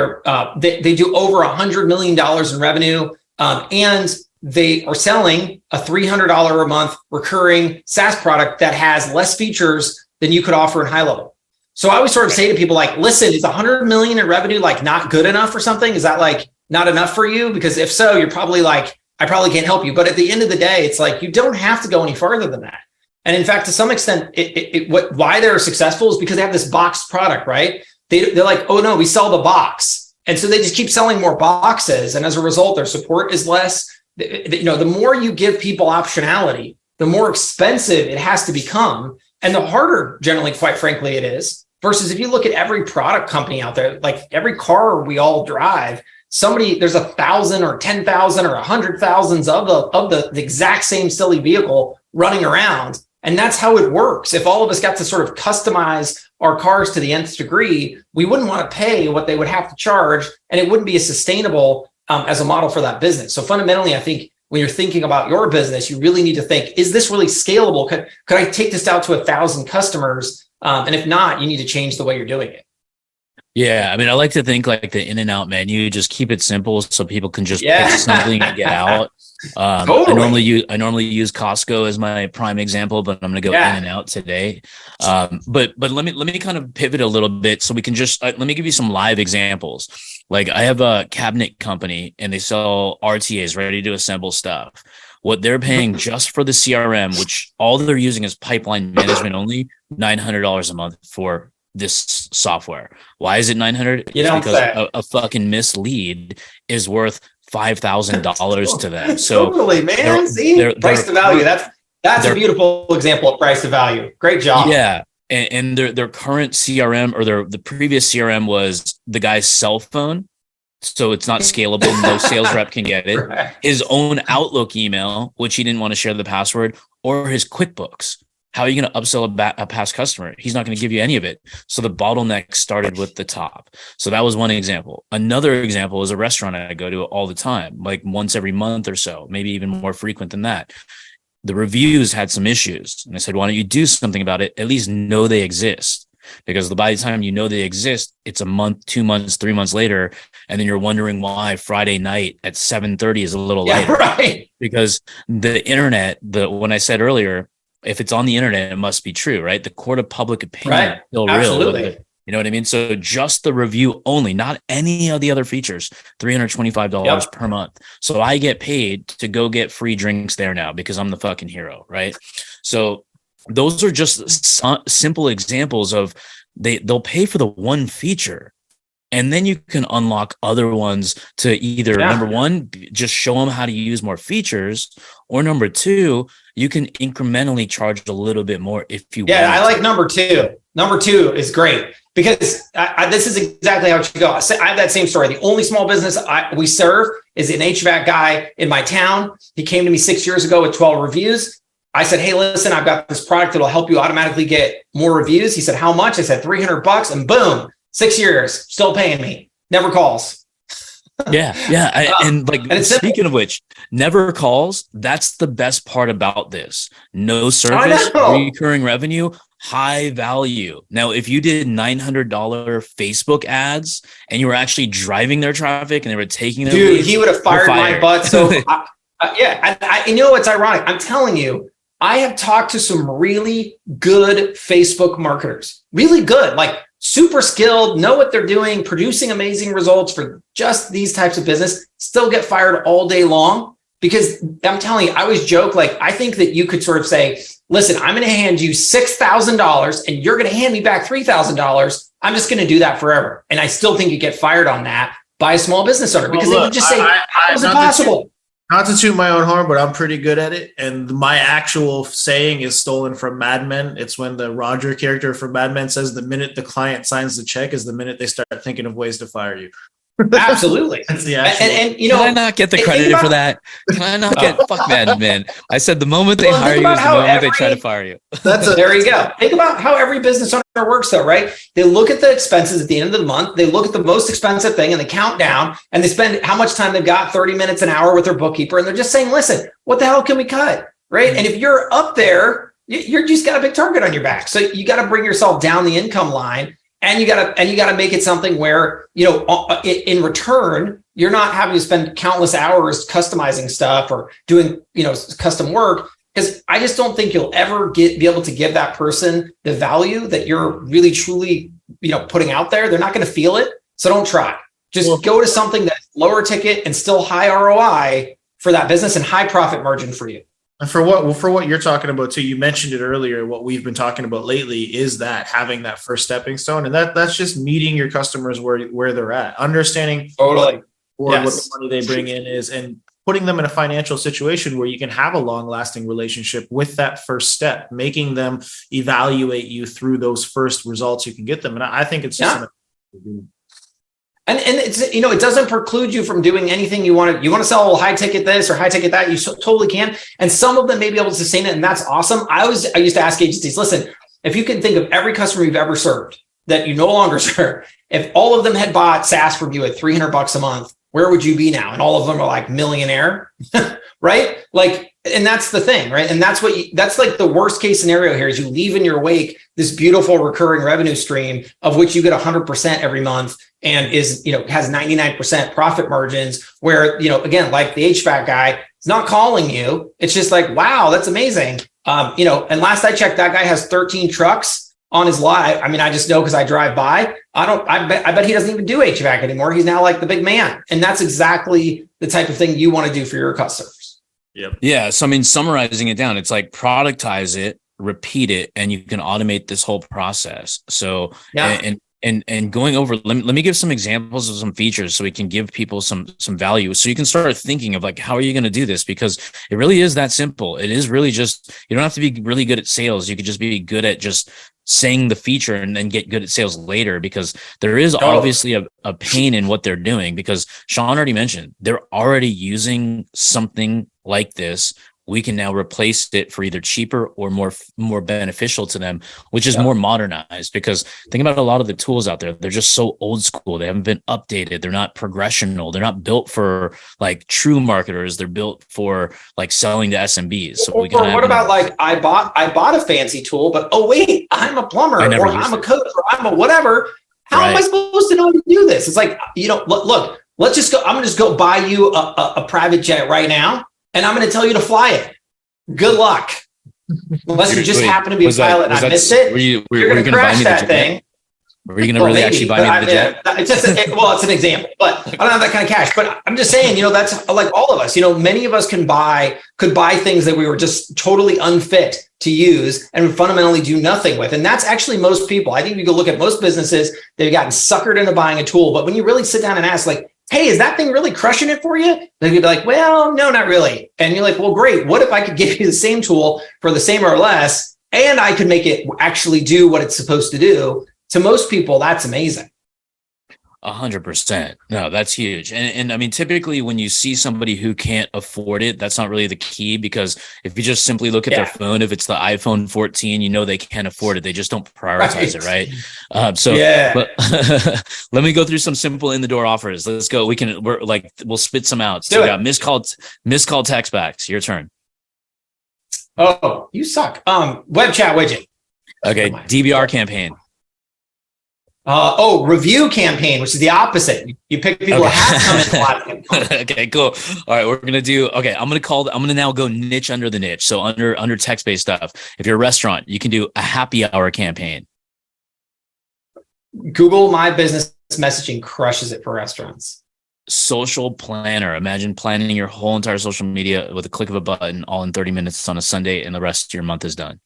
they do over $100 million in revenue. And they are selling a $300 a month recurring SaaS product that has less features than you could offer in high level. So I always sort of say to people like, listen, is 100 million in revenue like not good enough or something? Is that like not enough for you? Because if so, you're probably like, I probably can't help you. But at the end of the day, it's like, you don't have to go any farther than that. And in fact, to some extent, why they're successful is because they have this boxed product, right? They're like, oh no, we sell the box. And so they just keep selling more boxes. And as a result, their support is less. The more you give people optionality, the more expensive it has to become. And the harder, generally, quite frankly, it is. Versus if you look at every product company out there, like every car we all drive, there's 1,000 or 10,000 or 100,000 of the exact same silly vehicle running around. And that's how it works. If all of us got to sort of customize our cars to the nth degree, we wouldn't want to pay what they would have to charge, and it wouldn't be as sustainable as a model for that business. So fundamentally, I think when you're thinking about your business, you really need to think, is this really scalable? Could I take this out to 1,000 customers? And if not, you need to change the way you're doing it. Yeah, I mean, I like to think like the in and out menu, just keep it simple so people can just pick something and get out. Totally. I normally use Costco as my prime example, but I'm going to go in and out today. But let me kind of pivot a little bit so we can just let me give you some live examples. Like I have a cabinet company and they sell RTAs, ready to assemble stuff. What they're paying just for the CRM, which all they're using is pipeline management only, $900 a month for this software. Why is it $900? Because a fucking mislead is worth $5,000 to them. So totally, man. See, price to value. That's a beautiful example of price to value. Great job. Yeah. And their current CRM or the previous CRM was the guy's cell phone. So it's not scalable. No sales rep can get it. Right. His own Outlook email, which he didn't want to share the password, or his QuickBooks. How are you going to upsell a past customer? He's not going to give you any of it. So the bottleneck started with the top. So that was one example. Another example is a restaurant I go to all the time, like once every month or so, maybe even more frequent than that. The reviews had some issues. And I said, why don't you do something about it? At least know they exist. Because by the time you know they exist, it's a month, 2 months, 3 months later. And then you're wondering why Friday night at 7:30 is a little later. Right. Because the internet, when I said earlier, if it's on the internet, it must be true, right? The court of public opinion is still real. You know what I mean? So just the review only, not any of the other features, $325 per month. So I get paid to go get free drinks there now because I'm the fucking hero, right? So those are just simple examples of they'll pay for the one feature. And then you can unlock other ones to either, number one, just show them how to use more features, or number two, you can incrementally charge a little bit more if you want. Yeah, I like number two. Number two is great because this is exactly how it should go. I have that same story. The only small business we serve is an HVAC guy in my town. He came to me 6 years ago with 12 reviews. I said, hey, listen, I've got this product that'll help you automatically get more reviews. He said, how much? I said, $300, and boom. 6 years, still paying me, never calls. And speaking of which, never calls. That's the best part about this. No service, recurring revenue, high value. Now, if you did $900 Facebook ads and you were actually driving their traffic and they were taking their leads, he would have fired my butt. So you know what's ironic? I'm telling you, I have talked to some really good Facebook marketers, really good, like super skilled, know what they're doing, producing amazing results for just these types of business, still get fired all day long Because I'm telling you, I always joke, like, I think that you could sort of say, listen, I'm going to hand you $6,000 and you're going to hand me back $3,000. I'm just going to do that forever. And I still think you get fired on that by a small business owner, because they would just say, how is it possible? Not to toot my own horn, but I'm pretty good at it. And my actual saying is stolen from Mad Men. It's when the Roger character from Mad Men says the minute the client signs the check is the minute they start thinking of ways to fire you. Absolutely. That's the actual. And Can I not get the credit for that? Can I not get fuck Mad Men? I said the moment they hire you is the moment they try to fire you. There you go. Think about how every business owner works though, right? They look at the expenses at the end of the month. They look at the most expensive thing and they count down and they spend how much time they've got, 30 minutes, an hour with their bookkeeper. And they're just saying, listen, what the hell can we cut? Right. Mm-hmm. And if you're up there, you're just got a big target on your back. So you got to bring yourself down the income line. And you gotta make it something where, in return, you're not having to spend countless hours customizing stuff or doing, custom work. Because I just don't think you'll ever be able to give that person the value that you're really truly, putting out there. They're not going to feel it. So don't try. Just go to something that's lower ticket and still high ROI for that business and high profit margin for you. And for what you're talking about too, you mentioned it earlier. What we've been talking about lately is that having that first stepping stone, and that's just meeting your customers where they're at, understanding totally what the money they bring in is, and putting them in a financial situation where you can have a long-lasting relationship with that first step, making them evaluate you through those first results you can get them. And I think it's just And it's, it doesn't preclude you from doing anything you want to sell high ticket this or high ticket that. You totally can. And some of them may be able to sustain it. And that's awesome. I used to ask agencies, listen, if you can think of every customer you've ever served that you no longer serve, if all of them had bought SaaS from you at $300 a month, where would you be now? And all of them are like millionaire, right? Like, and that's the thing, right? And that's that's like the worst case scenario here is you leave in your wake this beautiful recurring revenue stream of which you get 100% every month and is, has 99% profit margins where, again, like the HVAC guy is not calling you. It's just like, wow, that's amazing. And last I checked, that guy has 13 trucks on his lot. I mean, I just know because I drive by. I bet he doesn't even do HVAC anymore. He's now like the big man. And that's exactly the type of thing you want to do for your customers. Yep. Yeah. So, I mean, summarizing it down, it's like productize it, repeat it, and you can automate this whole process. So, and going over, let me give some examples of some features so we can give people some value. So you can start thinking of like, how are you going to do this? Because it really is that simple. It is really just, you don't have to be really good at sales. You could just be good at just saying the feature and then get good at sales later, because there is obviously a pain in what they're doing, because Shaun already mentioned they're already using something like this. We can now replace it for either cheaper or more beneficial to them, which is more modernized. Because think about a lot of the tools out there. They're just so old school. They haven't been updated. They're not progressional. They're not built for like true marketers. They're built for like selling to SMBs. So what about like, I bought a fancy tool, but oh wait, I'm a plumber or I'm a coach or I'm a whatever. How am I supposed to know how to do this? It's like, look, let's just go. I'm going to just go buy you a private jet right now. And I'm going to tell you to fly it. Good luck. Unless you just happen to be a pilot and I missed it, you're going to crash that thing. Were you going to really actually buy me the jet? It's just it's an example, but I don't have that kind of cash. But I'm just saying, that's like all of us. Many of us could buy things that we were just totally unfit to use and fundamentally do nothing with. And that's actually most people. I think you can look at most businesses, they've gotten suckered into buying a tool. But when you really sit down and ask, like, hey, is that thing really crushing it for you? Then you'd be like, well, no, not really. And you're like, well, great. What if I could give you the same tool for the same or less, and I could make it actually do what it's supposed to do? To most people, that's amazing. 100%. No, that's huge. And I mean, typically when you see somebody who can't afford it, that's not really the key, because if you just simply look at their phone, if it's the iPhone 14, they can't afford it. They just don't prioritize it. Right. But let me go through some simple in the door offers. Let's go. We'll spit some out. So we got missed call text backs. Your turn. Oh, you suck. Web chat widget. Okay. DBR campaign. Review campaign, which is the opposite. You pick people who have come in. Okay, cool. All right, we're gonna do. Okay, I'm gonna now go niche under the niche. So under text-based stuff. If you're a restaurant, you can do a happy hour campaign. Google My Business messaging crushes it for restaurants. social planner. Imagine planning your whole entire social media with a click of a button, all in 30 minutes on a Sunday, and the rest of your month is done.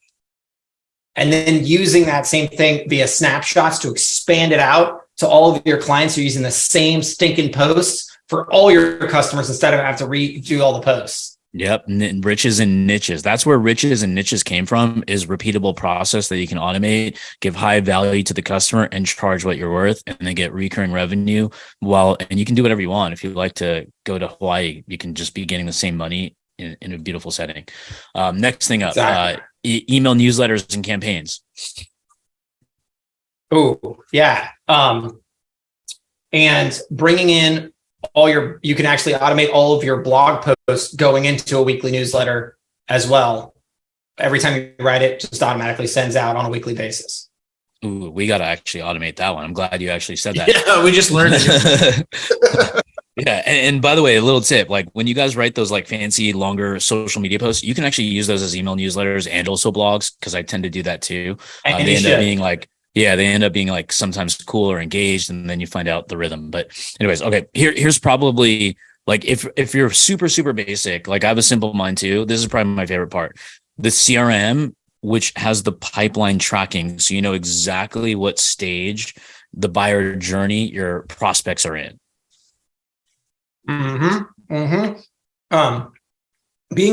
And then using that same thing via snapshots to expand it out to all of your clients. You're using the same stinking posts for all your customers instead of having to redo all the posts. Yep. Riches and niches. That's where riches and niches came from, is repeatable process that you can automate, give high value to the customer and charge what you're worth, and then get recurring revenue. And you can do whatever you want. If you like to go to Hawaii, you can just be getting the same money in a beautiful setting. Next thing up, exactly. Email newsletters and campaigns. Oh, yeah. And bringing in you can actually automate all of your blog posts going into a weekly newsletter as well. Every time you write it, just automatically sends out on a weekly basis. Ooh, we got to actually automate that one. I'm glad you actually said that. Yeah, we just learned it. Yeah. And by the way, a little tip, like when you guys write those like fancy, longer social media posts, you can actually use those as email newsletters and also blogs, because I tend to do that too. They end up being like sometimes cool or engaged, and then you find out the rhythm. But anyways, okay, here's probably like, if you're super, super basic, like I have a simple mind too. This is probably my favorite part. The CRM, which has the pipeline tracking. So you know exactly what stage the buyer journey your prospects are in. Being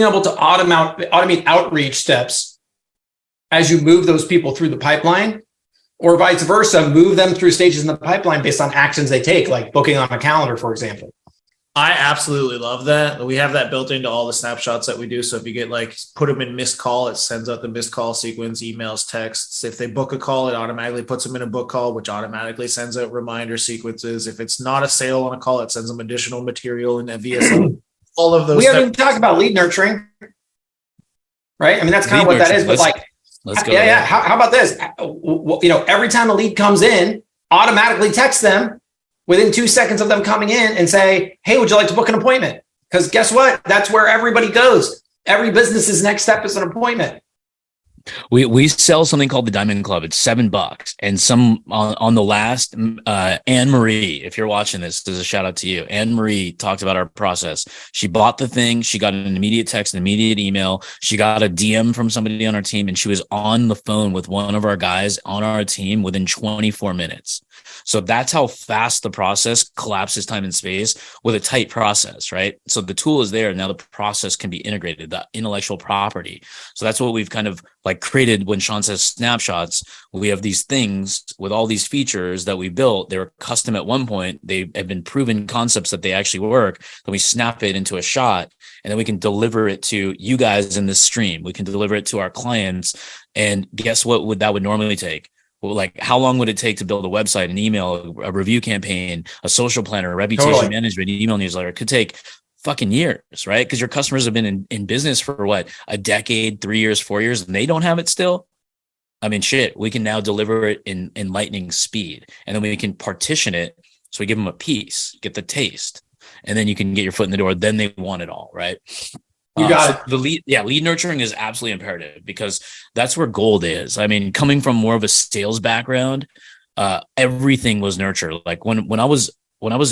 able to automate outreach steps as you move those people through the pipeline, or vice versa, move them through stages in the pipeline based on actions they take, like booking on a calendar, for example. I absolutely love that. We have that built into all the snapshots that we do. So if you get put them in missed call, it sends out the missed call sequence, emails, texts. If they book a call, it automatically puts them in a book call, which automatically sends out reminder sequences. If it's not a sale on a call, it sends them additional material in VSL. All of those. We haven't even talked about lead nurturing, right? I mean, that's kind of what that is. But let's go. Yeah. How about this? Every time a lead comes in, automatically text them within 2 seconds of them coming in and say, hey, would you like to book an appointment? Because guess what? That's where everybody goes. Every business's next step is an appointment. We sell something called the Diamond Club. It's $7, and some on the last Anne Marie, if you're watching this is a shout out to you. Anne Marie talked about our process. She bought the thing. She got an immediate text, an immediate email. She got a DM from somebody on our team, and she was on the phone with one of our guys on our team within 24 minutes. So that's how fast the process collapses time and space with a tight process, right? So the tool is there. Now the process can be integrated, the intellectual property. So that's what we've kind of like created. When Shaun says snapshots, we have these things with all these features that we built. They were custom at one point. They have been proven concepts that they actually work. Then we snap it into a shot, and then we can deliver it to you guys in this stream. We can deliver it to our clients. And guess what that would normally take? Well, like, how long would it take to build a website, an email, a review campaign, a social planner, a reputation management, email newsletter? It could take fucking years, right? Because your customers have been in business for what, a decade, 3 years, 4 years, and they don't have it still. I mean, shit, we can now deliver it in lightning speed, and then we can partition it. So we give them a piece, get the taste, and then you can get your foot in the door. Then they want it all, right? You got it. Lead nurturing is absolutely imperative, because that's where gold is. I mean, coming from more of a sales background, everything was nurture. Like when I was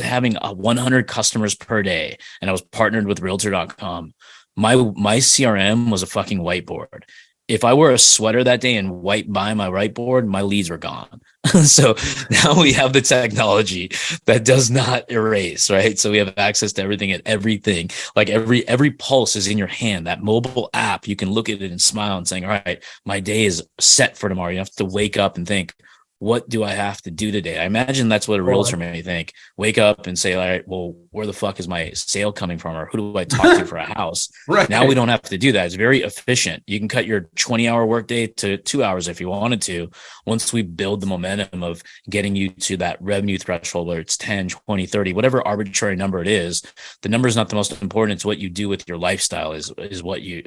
having 100 customers per day, and I was partnered with Realtor.com, my CRM was a fucking whiteboard. If I wore a sweater that day and wiped by my whiteboard, my leads were gone. So now we have the technology that does not erase, right? So we have access to everything, and everything, like every pulse is in your hand. That mobile app, you can look at it and smile and saying, all right, my day is set for tomorrow. You have to wake up and think, what do I have to do today? I imagine that's what a realtor may think. Wake up and say, all right, well, where the fuck is my sale coming from? Or who do I talk to for a house? Right. Now we don't have to do that. It's very efficient. You can cut your 20-hour workday to 2 hours if you wanted to. Once we build the momentum of getting you to that revenue threshold, where it's 10, 20, 30, whatever arbitrary number it is, the number is not the most important. It's what you do with your lifestyle is what you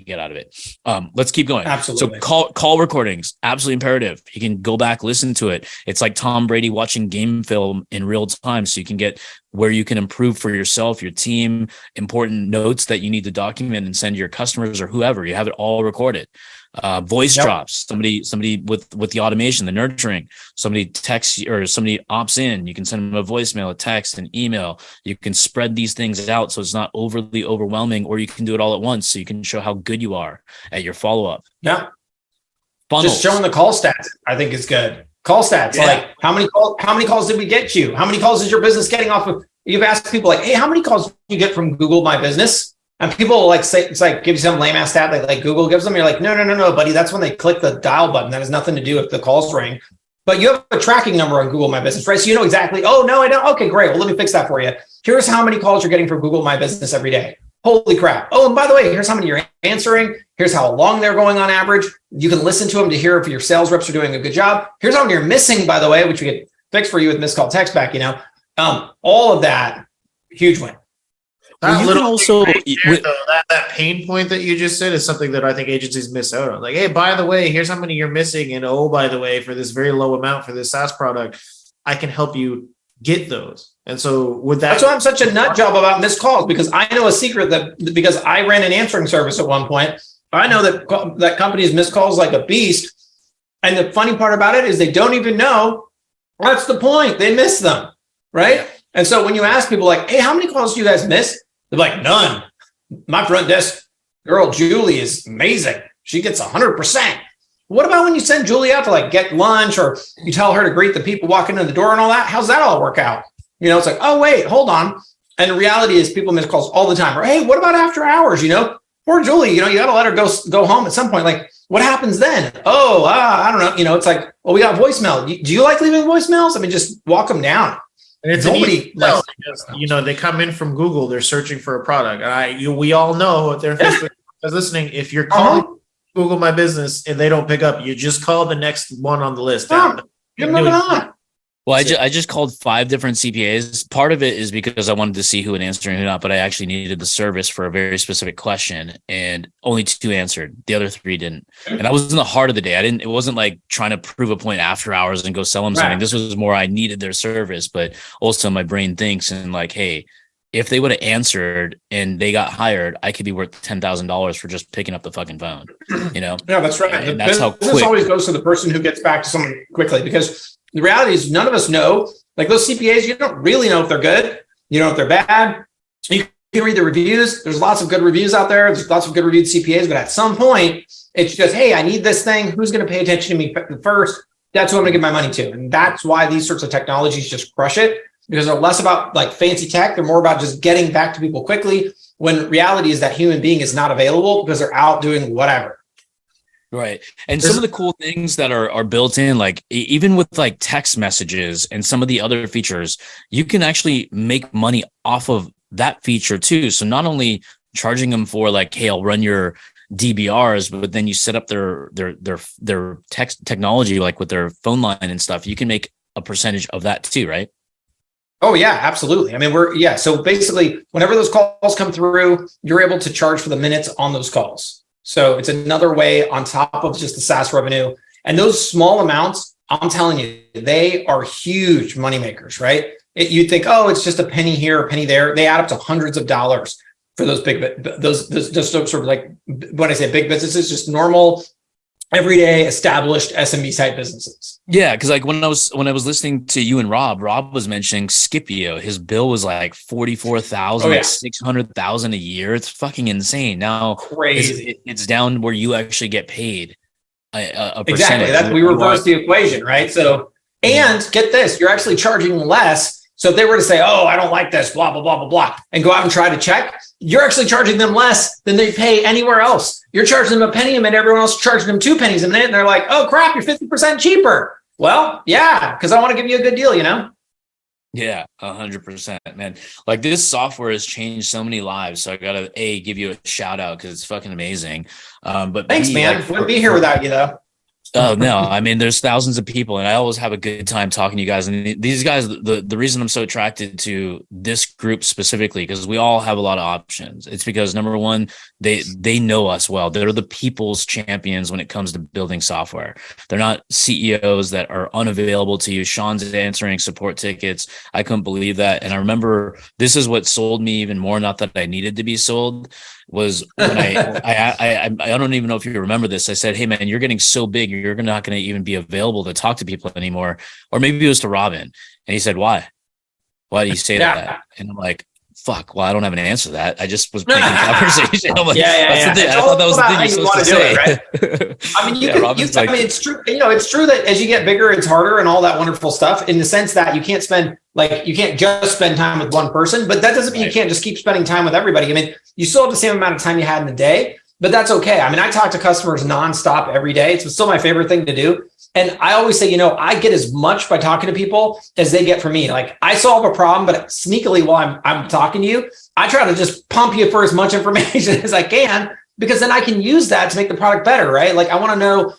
get out of it. Let's keep going. Absolutely. So call recordings, absolutely imperative. You can go back, listen listen to it. It's like Tom Brady watching game film in real time. So you can get where you can improve for yourself, your team, important notes that you need to document and send to your customers or whoever. You have it all recorded. Voice drops, somebody with the automation, the nurturing, somebody texts or somebody opts in, you can send them a voicemail, a text, an email. You can spread these things out so it's not overly overwhelming, or you can do it all at once so you can show how good you are at your follow-up. Yeah. Funnels. Just showing the call stats, I think is good. Call stats, like how many calls did we get you? How many calls is your business getting off of? You've asked people like, hey, how many calls do you get from Google My Business? And people like say, it's like, give you some lame ass stat like Google gives them. You're like, no, buddy. That's when they click the dial button. That has nothing to do with the calls ring. But you have a tracking number on Google My Business, right? So you know exactly, oh, no, I don't. Okay, great. Well, let me fix that for you. Here's how many calls you're getting from Google My Business every day. Holy crap. Oh, and by the way, here's how many you're answering. Here's how long they're going on average. You can listen to them to hear if your sales reps are doing a good job. Here's how many you're missing, by the way, which we get fixed for you with missed call text back, all of that, huge win. That little also right there, that pain point that you just said is something that I think agencies miss out on. Like, hey, by the way, here's how many you're missing, and oh, by the way, for this very low amount for this SaaS product, I can help you get those. And so with that, that's why I'm such a nut job about missed calls, because I know a secret that because I ran an answering service at one point, I know that companies miss calls like a beast. And the funny part about it is they don't even know. That's the point. They miss them, right? And so when you ask people like, hey, how many calls do you guys miss? They're like, none. My front desk girl, Julie, is amazing. She gets 100%. What about when you send Julie out to like get lunch, or you tell her to greet the people walking in the door and all that? How's that all work out? It's like, oh, wait, hold on. And the reality is people miss calls all the time. Or, hey, what about after hours? Poor Julie, you got to let her go home at some point. Like, what happens then? Oh, I don't know. It's like, well, we got voicemail. Do you like leaving voicemails? I mean, just walk them down. And it's nobody likes, they come in from Google, they're searching for a product. We all know they're listening. If you're calling Google My Business and they don't pick up, you just call the next one on the list. You're moving on. Well, I just called 5 different CPAs. Part of it is because I wanted to see who would answer and who not, but I actually needed the service for a very specific question, and only 2 answered. The other 3 didn't. And that was in the heart of the day. It wasn't like trying to prove a point after hours and go sell them something. This was more I needed their service, but also my brain thinks and like, hey, if they would have answered and they got hired, I could be worth $10,000 for just picking up the fucking phone. Yeah, that's right. And that's how quick. This always goes to the person who gets back to someone quickly, because the reality is none of us know. Like those CPAs, you don't really know if they're good. You know if they're bad. You can read the reviews. There's lots of good reviews out there. There's lots of good reviewed CPAs, but at some point, it's just, hey, I need this thing. Who's going to pay attention to me first? That's who I'm going to give my money to. And that's why these sorts of technologies just crush it, because they're less about like fancy tech. They're more about just getting back to people quickly, when reality is that human being is not available because they're out doing whatever. Right. And some of the cool things that are built in, like even with like text messages and some of the other features, you can actually make money off of that feature too. So not only charging them for like, hey, I'll run your DBRs, but then you set up their text technology, like with their phone line and stuff, you can make a percentage of that too, right? Oh yeah, absolutely. I mean, so basically whenever those calls come through, you're able to charge for the minutes on those calls. So it's another way on top of just the SaaS revenue. And those small amounts, I'm telling you, they are huge moneymakers, right? You'd think, oh, it's just a penny here, a penny there. They add up to hundreds of dollars for those those just sort of like, when I say big businesses, just normal, everyday, established SMB type businesses. Yeah, because like when I was listening to you and Rob was mentioning Scipio. His bill was like 44,000, like 600,000 a year. It's fucking insane. Now crazy. It's down where you actually get paid a percentage. Exactly. That's, we reverse the equation, right? So, and get this, you're actually charging less. So if they were to say, oh, I don't like this, blah, blah, blah, blah, blah, and go out and try to check, you're actually charging them less than they pay anywhere else. You're charging them a penny a minute, everyone else is charging them 2 pennies a minute, and they're like, oh, crap, you're 50% cheaper. Well, yeah, because I want to give you a good deal, Yeah, 100%, man. Like this software has changed so many lives. So I got to give you a shout out because it's fucking amazing. But thanks, man. Wouldn't be here without you, though. Oh no, I mean, there's thousands of people, and I always have a good time talking to you guys. And these guys, the reason I'm so attracted to this group specifically, because we all have a lot of options. It's because number one, they know us well. They're the people's champions when it comes to building software. They're not CEOs that are unavailable to you. Shaun's answering support tickets. I couldn't believe that. And I remember this is what sold me even more. Not that I needed to be sold. Was when I don't even know if you remember this. I said, "Hey man, you're getting so big, you're not going to even be available to talk to people anymore." Or maybe it was to Robin, and he said, "Why? Why do you say that?" And I'm like, "Fuck. Well, I don't have an answer to that. I just was making conversation." I'm like, that's the thing. I thought that was the thing you're supposed to say. Right? I mean, I mean, it's true. It's true that as you get bigger, it's harder and all that wonderful stuff. In the sense that you can't just spend time with one person, but that doesn't mean you can't just keep spending time with everybody. I mean, you still have the same amount of time you had in the day, but that's okay. I mean, I talk to customers nonstop every day. It's still my favorite thing to do. And I always say, I get as much by talking to people as they get from me. Like, I solve a problem, but sneakily while I'm talking to you, I try to just pump you for as much information as I can, because then I can use that to make the product better, right? Like, I want to know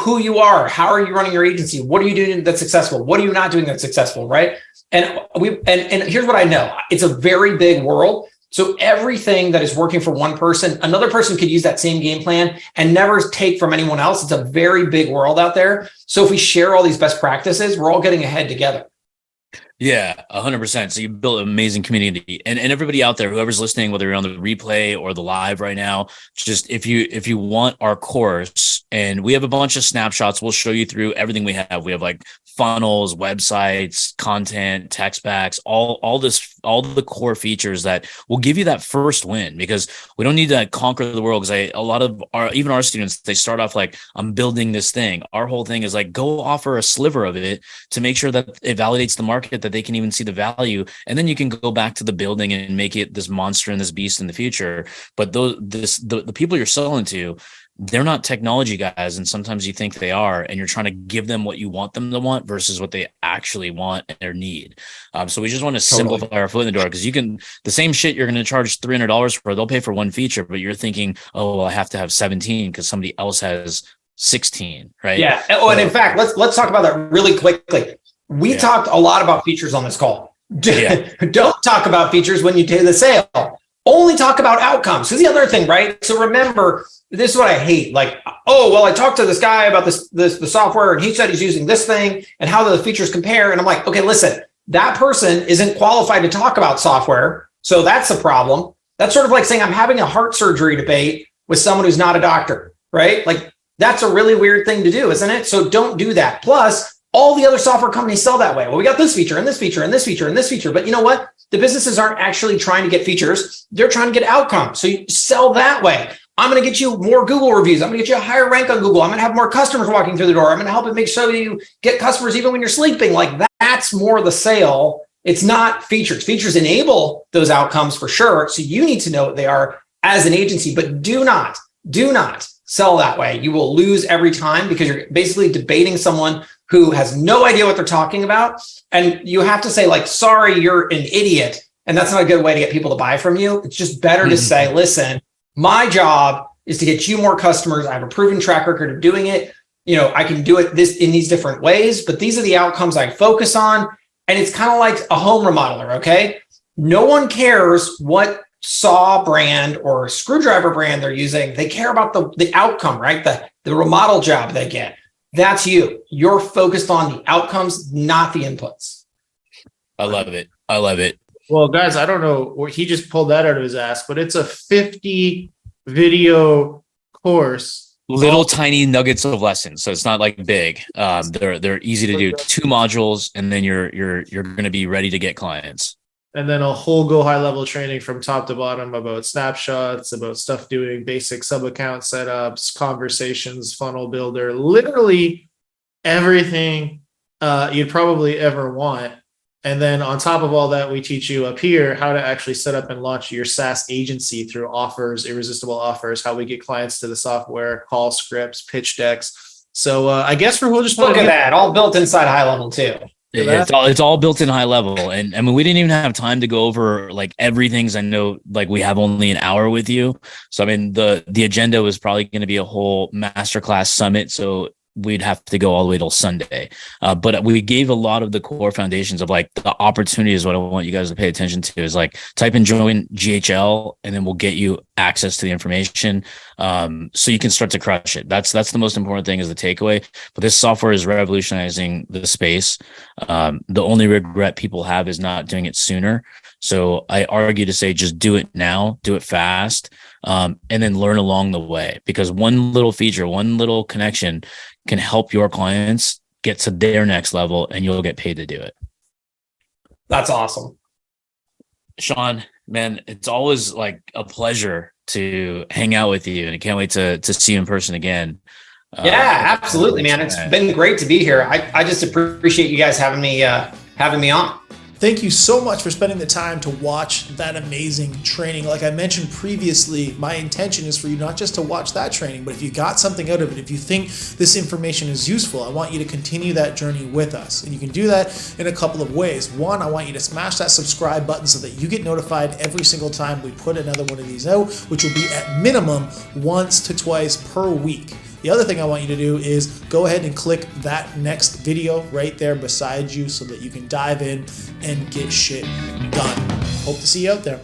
who you are. How are you running your agency? What are you doing that's successful? What are you not doing that's successful, right? And here's what I know. It's a very big world. So everything that is working for one person, another person could use that same game plan and never take from anyone else. It's a very big world out there. So if we share all these best practices, we're all getting ahead together. Yeah, 100%. So you built an amazing community, and everybody out there, whoever's listening, whether you're on the replay or the live right now, just if you want our course, and we have a bunch of snapshots, we'll show you through everything we have. We have like funnels, websites, content, text backs, all the core features that will give you that first win, because we don't need to conquer the world. Because a lot of our students, they start off like, I'm building this thing. Our whole thing is like, go offer a sliver of it to make sure that it validates the market, that they can even see the value, and then you can go back to the building and make it this monster and this beast in the future. But the people you're selling to, they're not technology guys, and sometimes you think they are, and you're trying to give them what you want them to want versus what they actually want or need. So we just want to simplify our foot in the door, because the same shit you're going to charge $300 for, they'll pay for one feature, but you're thinking, oh, well, I have to have 17 because somebody else has 16, right? Yeah. Oh, and in fact, let's talk about that really quickly. We talked a lot about features on this call. Don't talk about features when you do the sale. Only talk about outcomes. Because the other thing, right? So remember, this is what I hate. Like, oh, well, I talked to this guy about the software, and he said he's using this thing and how the features compare. And I'm like, okay, listen, that person isn't qualified to talk about software. So that's a problem. That's sort of like saying I'm having a heart surgery debate with someone who's not a doctor, right? Like, that's a really weird thing to do, isn't it? So don't do that. Plus, all the other software companies sell that way. Well, we got this feature and this feature and this feature and this feature. But you know what? The businesses aren't actually trying to get features. They're trying to get outcomes. So you sell that way. I'm going to get you more Google reviews. I'm going to get you a higher rank on Google. I'm going to have more customers walking through the door. I'm going to help it make sure you get customers even when you're sleeping. Like, that's more the sale. It's not features. Features enable those outcomes for sure. So you need to know what they are as an agency, but do not sell that way. You will lose every time, because you're basically debating someone who has no idea what they're talking about. And you have to say, like, sorry, you're an idiot. And that's not a good way to get people to buy from you. It's just better to say, listen, my job is to get you more customers. I have a proven track record of doing it. I can do it in these different ways, but these are the outcomes I focus on. And it's kind of like a home remodeler. Okay. No one cares what saw brand or screwdriver brand they're using. They care about the outcome, right? The remodel job they get. That's you. You're focused on the outcomes, not the inputs. I love it. Well, guys, I don't know. He just pulled that out of his ass, but it's a 50 video course. Little tiny nuggets of lessons. So it's not like big. They're easy to do. 2 modules, and then you're going to be ready to get clients. And then a whole go high level training from top to bottom about snapshots, about stuff doing basic sub account setups, conversations, funnel builder, literally everything you'd probably ever want. And then on top of all that, we teach you up here how to actually set up and launch your SaaS agency through offers, irresistible offers, how we get clients to the software, call scripts, pitch decks. So I guess we'll just look at that, all built inside high level too. It's all built in high level. And I mean, we didn't even have time to go over like everything. I know like we have only an hour with you. So I mean, the agenda was probably going to be a whole masterclass summit. So we'd have to go all the way till Sunday. But we gave a lot of the core foundations of like the opportunity is what I want you guys to pay attention to is like type in join GHL and then we'll get you access to the information. So you can start to crush it. That's the most important thing is the takeaway. But this software is revolutionizing the space. The only regret people have is not doing it sooner. So I argue to say, just do it now, do it fast, and then learn along the way, because one little feature, one little connection can help your clients get to their next level and you'll get paid to do it. That's awesome. Shaun, man, it's always like a pleasure to hang out with you, and I can't wait to see you in person again. Yeah, absolutely, man. It's been great to be here. I just appreciate you guys having me on. Thank you so much for spending the time to watch that amazing training. Like I mentioned previously, my intention is for you not just to watch that training, but if you got something out of it, if you think this information is useful, I want you to continue that journey with us. And you can do that in a couple of ways. One, I want you to smash that subscribe button so that you get notified every single time we put another one of these out, which will be at minimum once to twice per week. The other thing I want you to do is go ahead and click that next video right there beside you so that you can dive in and get shit done. Hope to see you out there.